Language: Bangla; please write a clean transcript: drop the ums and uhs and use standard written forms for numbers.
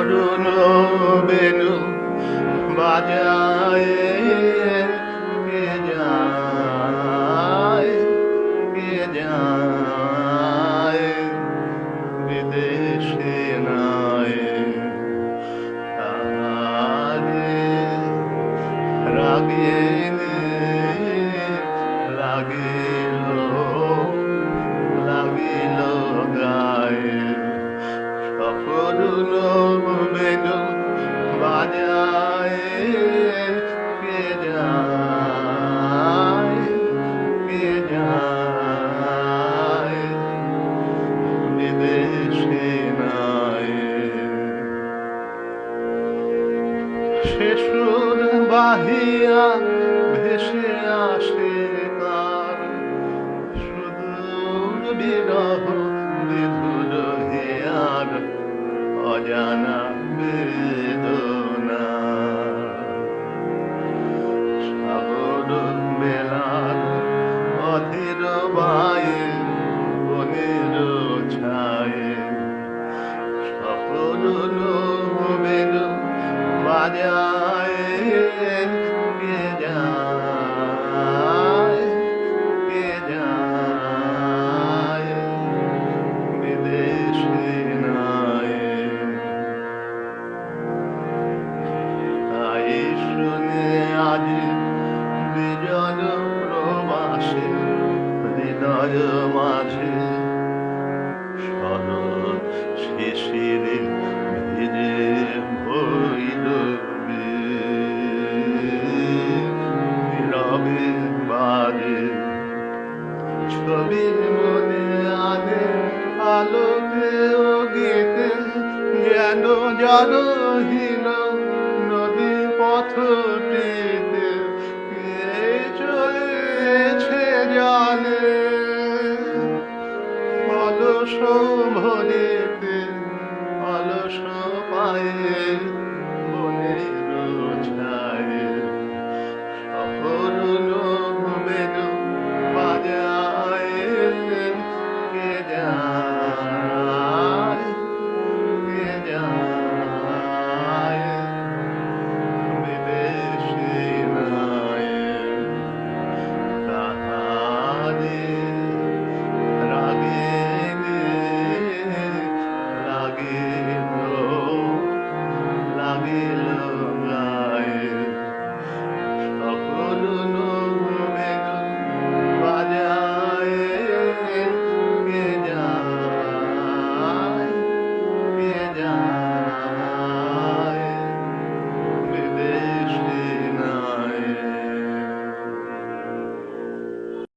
অরুণ বেণু বাজায় কে যায়, কে যায় বিদেশে নাই তাহারে রাগে লাগিল লাগিল গায়ে অরুণ বেণু বাজায় কে যায়, কে যায় বিদেশে নাই সে সুর বাহিয়া ভেসে আসে কার সুদূর বিরহ বিধুর হিয়ার অজানা বেদনা সাগর বেলার অধীর বায়ে বনের ছায়ে অরুণ বেণু বাজায় কে যায়, কে যায় বিদেশে নাই তাই শুনে আজ বিজন প্রবাসে হৃদয় মাঝে শরৎ শিশিরে ভিজে হইল নীরবে বাজে ছবির মনে আনে আলোকে ও গীতে যেন জলহীন নদী পথটিতে কে চলেছে জানে অলস ভরে